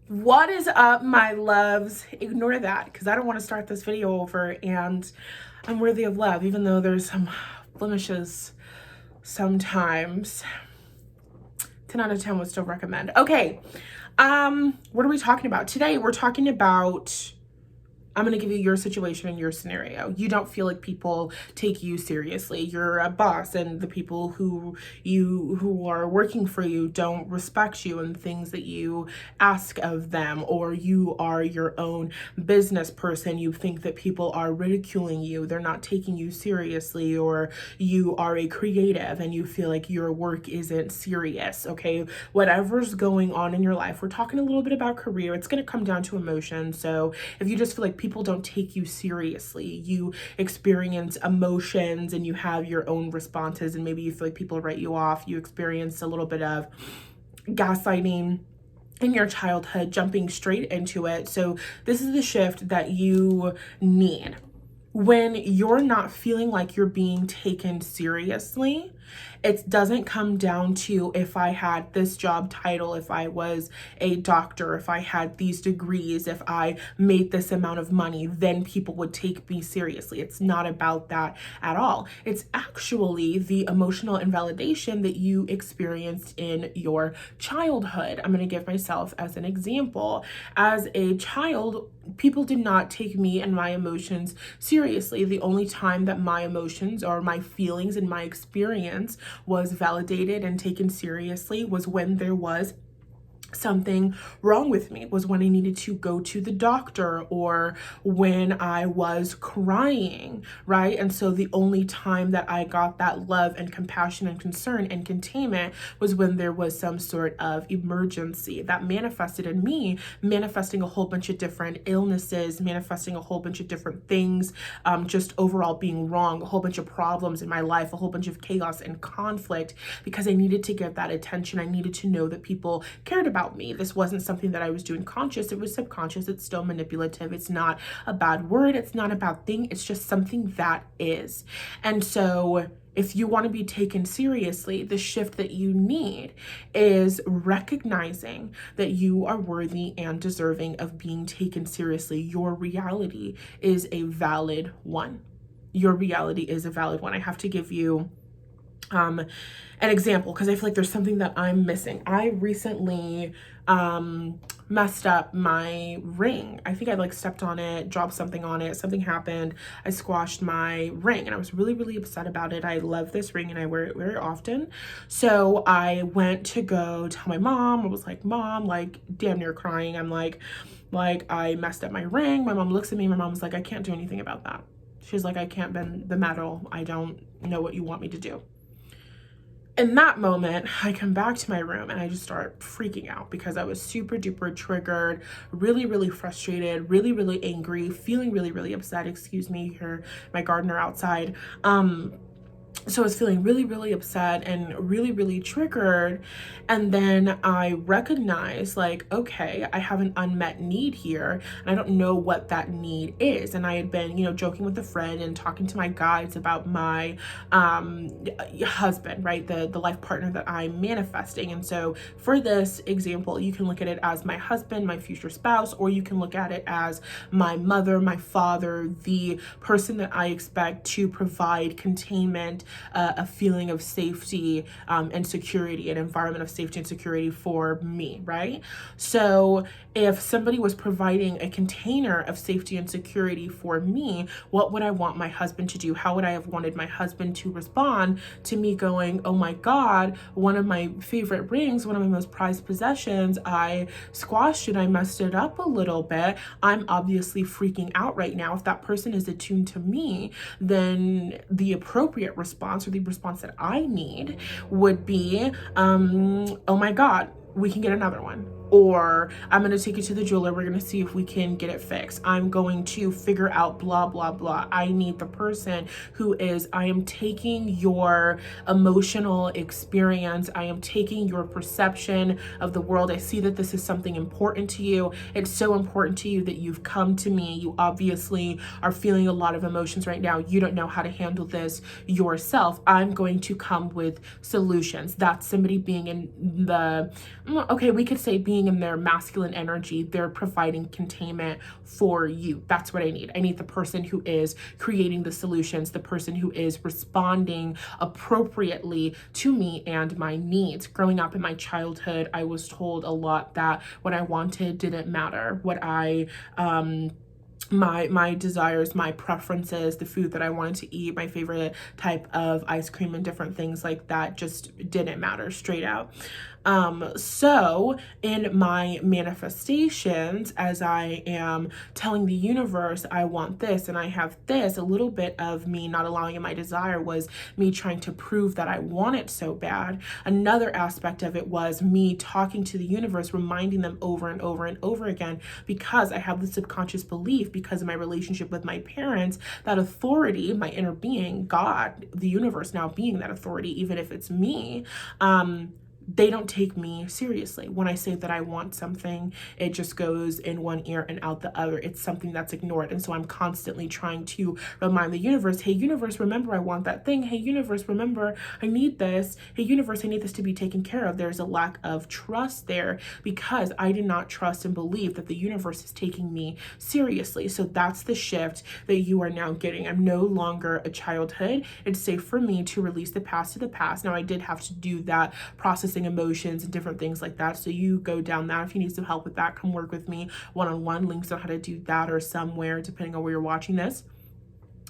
What is up, my loves? Ignore that because I don't want to start this video over, and I'm worthy of love, even though there's some blemishes sometimes. 10 out of 10 would still recommend. Okay, what are we talking about? Today we're talking about, I'm going to give you your situation and your scenario. You don't feel like people take you seriously. You're a boss, and the people who are working for you don't respect you and things that you ask of them, or you are your own business person. You think that people are ridiculing you. They're not taking you seriously, or you are a creative and you feel like your work isn't serious. Okay, whatever's going on in your life, we're talking a little bit about career. It's going to come down to emotion. So if you just feel like people don't take you seriously, you experience emotions and you have your own responses, and maybe you feel like people write you off, you experience a little bit of gaslighting in your childhood, jumping straight into it. So this is the shift that you need. When you're not feeling like you're being taken seriously, it doesn't come down to if I had this job title, if I was a doctor, if I had these degrees, if I made this amount of money, then people would take me seriously. It's not about that at all. It's actually the emotional invalidation that you experienced in your childhood. I'm going to give myself as an example. As a child, people did not take me and my emotions seriously. The only time that my emotions or my feelings and my experience was validated and taken seriously was when there was something wrong with me, was when I needed to go to the doctor or when I was crying, right? And so the only time that I got that love and compassion and concern and containment was when there was some sort of emergency that manifested in me, manifesting a whole bunch of different illnesses, manifesting a whole bunch of different things, just overall being wrong, a whole bunch of problems in my life, a whole bunch of chaos and conflict, because I needed to get that attention. I needed to know that people cared about me. This wasn't something that I was doing conscious. It was subconscious. It's still manipulative. It's not a bad word. It's not a bad thing. It's just something that is. And so if you want to be taken seriously, the shift that you need is recognizing that you are worthy and deserving of being taken seriously. Your reality is a valid one. Your reality is a valid one. I have to give you an example because I feel like there's something that I'm missing. I recently messed up my ring. I think I like stepped on it, dropped something on it, something happened. I squashed my ring and I was really, really upset about it. I love this ring and I wear it very often. So I went to go tell my mom. I was like, Mom, like damn near crying. I'm like I messed up my ring. My mom looks at me. My mom was like, I can't do anything about that. She's like, I can't bend the metal. I don't know what you want me to do. In that moment, I come back to my room and I just start freaking out because I was super duper triggered, really, really frustrated, really, really angry, feeling really, really upset. Excuse me, you hear my gardener outside. So I was feeling really, really upset and really, really triggered. And then I recognized, like, okay, I have an unmet need here and I don't know what that need is. And I had been, joking with a friend and talking to my guides about my husband, right? The life partner that I'm manifesting. And so for this example, you can look at it as my husband, my future spouse, or you can look at it as my mother, my father, the person that I expect to provide containment, a feeling of safety and security, an environment of safety and security for me, right? So if somebody was providing a container of safety and security for me, what would I want my husband to do? How would I have wanted my husband to respond to me going, oh my God, one of my favorite rings, one of my most prized possessions, I squashed it, I messed it up a little bit. I'm obviously freaking out right now. If that person is attuned to me, then the appropriate response, or the response that I need, would be, oh my God, we can get another one. Or I'm going to take you to the jeweler. We're going to see if we can get it fixed. I'm going to figure out blah, blah, blah. I need the person who is, I am taking your emotional experience. I am taking your perception of the world. I see that this is something important to you. It's so important to you that you've come to me. You obviously are feeling a lot of emotions right now. You don't know how to handle this yourself. I'm going to come with solutions. That's somebody being in the, okay, we could say being being in their masculine energy, they're providing containment for you. That's what I need. I need the person who is creating the solutions, the person who is responding appropriately to me and my needs. Growing up in my childhood, I was told a lot that what I wanted didn't matter. What I my desires, my preferences, the food that I wanted to eat, my favorite type of ice cream and different things like that just didn't matter, straight out. So in my manifestations, as I am telling the universe, I want this and I have this, a little bit of me not allowing my desire was me trying to prove that I want it so bad. Another aspect of it was me talking to the universe, reminding them over and over and over again, because I have the subconscious belief, because of my relationship with my parents, that authority, my inner being, God, the universe now being that authority, even if it's me, they don't take me seriously. When I say that I want something, it just goes in one ear and out the other. It's something that's ignored. And so I'm constantly trying to remind the universe, hey, universe, remember I want that thing. Hey, universe, remember I need this. Hey, universe, I need this to be taken care of. There's a lack of trust there because I did not trust and believe that the universe is taking me seriously. So that's the shift that you are now getting. I'm no longer a childhood. It's safe for me to release the past to the past. Now, I did have to do that process emotions and different things like that. So you go down that. If you need some help with that, come work with me one-on-one. Links on how to do that or somewhere, depending on where you're watching this.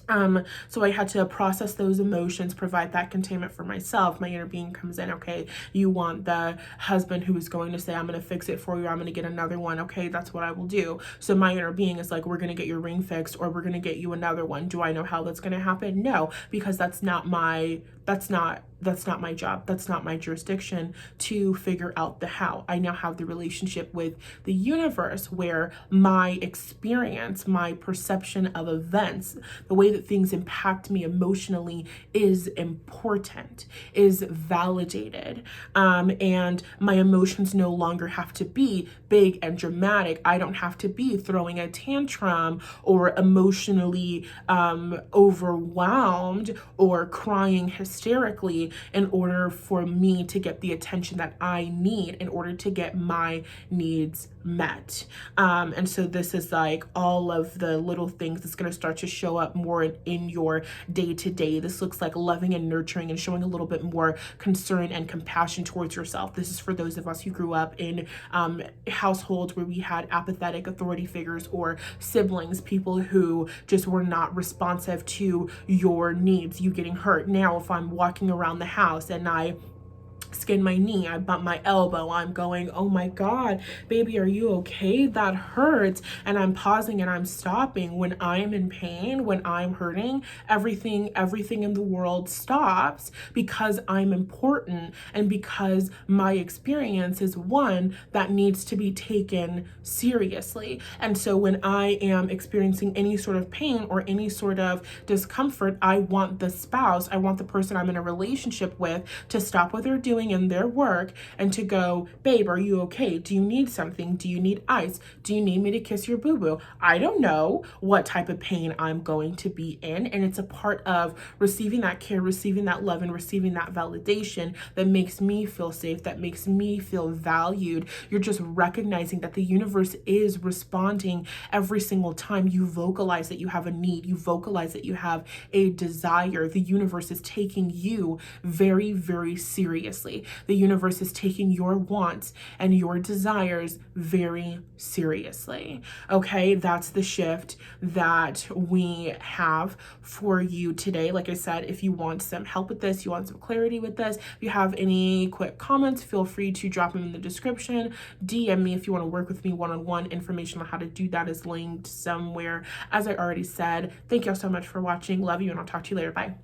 So I had to process those emotions, provide that containment for myself. My inner being comes in, okay, you want the husband who is going to say, I'm going to fix it for you, I'm going to get another one. Okay, that's what I will do. So my inner being is like, we're going to get your ring fixed, or we're going to get you another one. Do I know how that's going to happen? No, because that's not my job. That's not my jurisdiction to figure out the how. I now have the relationship with the universe where my experience, my perception of events, the way that things impact me emotionally is important, is validated. And my emotions no longer have to be big and dramatic. I don't have to be throwing a tantrum or emotionally overwhelmed or crying hysterically in order for me to get the attention that I need in order to get my needs met. And so this is like all of the little things that's going to start to show up more in your day-to-day. This looks like loving and nurturing and showing a little bit more concern and compassion towards yourself. This is for those of us who grew up in households where we had apathetic authority figures or siblings, people who just were not responsive to your needs, you getting hurt. Now, if I'm walking around the house and I skin my knee, I bump my elbow, I'm going, oh my God, baby, are you okay? That hurts. And I'm pausing and I'm stopping. When I'm in pain, when I'm hurting, everything in the world stops because I'm important and because my experience is one that needs to be taken seriously. And so when I am experiencing any sort of pain or any sort of discomfort, I want the spouse, I want the person I'm in a relationship with to stop what they're doing in their work and to go, babe, are you okay? Do you need something? Do you need ice? Do you need me to kiss your boo-boo? I don't know what type of pain I'm going to be in. And it's a part of receiving that care, receiving that love, and receiving that validation that makes me feel safe, that makes me feel valued. You're just recognizing that the universe is responding every single time you vocalize that you have a need, you vocalize that you have a desire. The universe is taking you very, very seriously. The universe is taking your wants and your desires very seriously. Okay, that's the shift that we have for you today. Like I said, if you want some help with this, you want some clarity with this, if you have any quick comments, feel free to drop them in the description. DM me if you want to work with me one-on-one. Information on how to do that is linked somewhere. As I already said, thank y'all so much for watching. Love you, and I'll talk to you later. Bye.